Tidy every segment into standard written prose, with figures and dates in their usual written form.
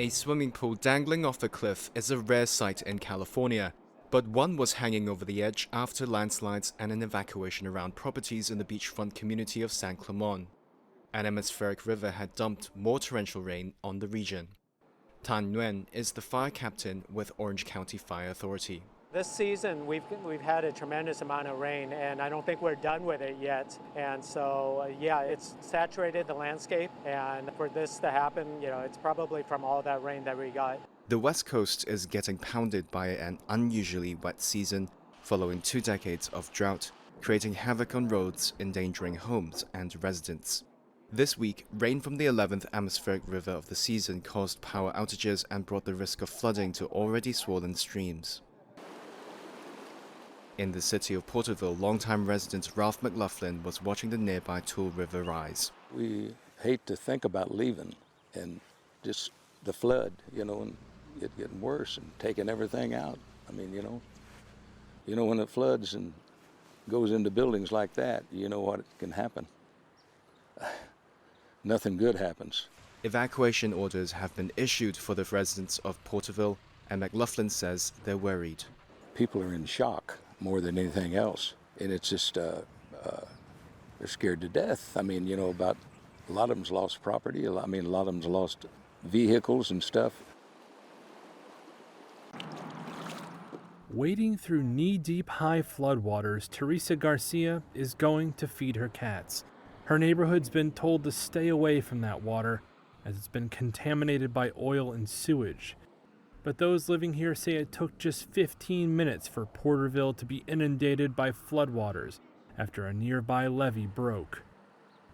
A swimming pool dangling off a cliff is a rare sight in California, but one was hanging over the edge after landslides and an evacuation around properties in the beachfront community of San Clemente. An atmospheric river had dumped more torrential rain on the region. Tan Nguyen is the fire captain with Orange County Fire Authority. This season, we've had a tremendous amount of rain, and I don't think we're done with it yet. And so, it's saturated the landscape, and for this to happen, it's probably from all that rain that we got. The West Coast is getting pounded by an unusually wet season following 2 decades of drought, creating havoc on roads, endangering homes and residents. This week, rain from the 11th atmospheric river of the season caused power outages and brought the risk of flooding to already swollen streams. In the city of Porterville, longtime resident Ralph McLaughlin was watching the nearby Tool River rise. We hate to think about leaving and just the flood, and it getting worse and taking everything out. I mean, when it floods and goes into buildings like that, you know what can happen. Nothing good happens. Evacuation orders have been issued for the residents of Porterville, and McLaughlin says they're worried. People are in shock more than anything else, and it's just they're scared to death. I mean, about a lot of them's lost property. A lot of them's lost vehicles and stuff. Wading through knee-deep high floodwaters, Teresa Garcia is going to feed her cats. Her neighborhood's been told to stay away from that water as it's been contaminated by oil and sewage. But those living here say it took just 15 minutes for Porterville to be inundated by floodwaters after a nearby levee broke.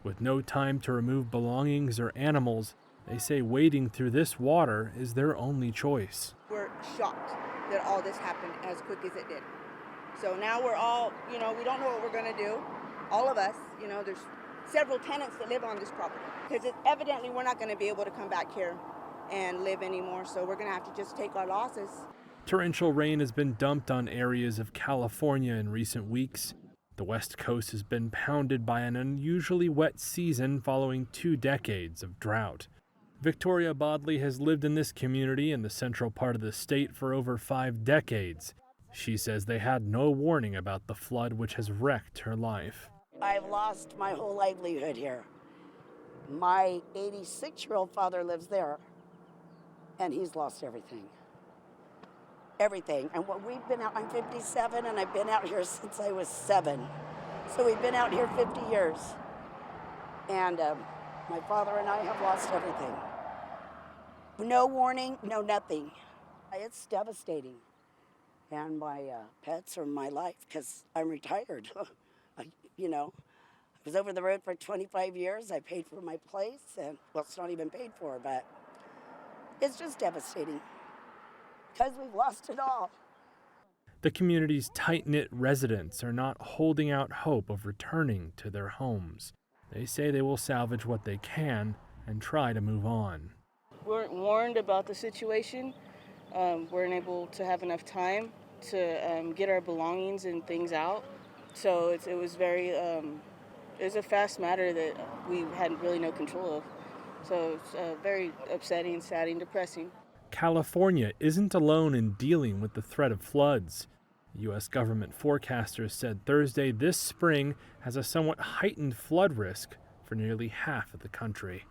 With no time to remove belongings or animals, they say wading through this water is their only choice. We're shocked that all this happened as quick as it did. So now we're all, we don't know what we're going to do. All of us, there's several tenants that live on this property because evidently we're not going to be able to come back here and live anymore, so we're going to have to just take our losses. Torrential rain has been dumped on areas of California in recent weeks. The West Coast has been pounded by an unusually wet season following 2 decades of drought. Victoria Bodley has lived in this community in the central part of the state for over 5 decades. She says they had no warning about the flood which has wrecked her life. I've lost my whole livelihood here. My 86-year-old father lives there, and he's lost everything. Everything. And what we've been out, I'm 57, and I've been out here since I was 7. So we've been out here 50 years. And my father and I have lost everything. No warning, no nothing. It's devastating. And my pets are my life because I'm retired. I was over the road for 25 years. I paid for my place, and it's not even paid for, but it's just devastating because we've lost it all. The community's tight-knit residents are not holding out hope of returning to their homes. They say they will salvage what they can and try to move on. We weren't warned about the situation. We weren't able to have enough time to get our belongings and things out. So it was a fast matter that we had really no control of. So it's very upsetting, sad, and depressing. California isn't alone in dealing with the threat of floods. U.S. government forecasters said Thursday this spring has a somewhat heightened flood risk for nearly half of the country.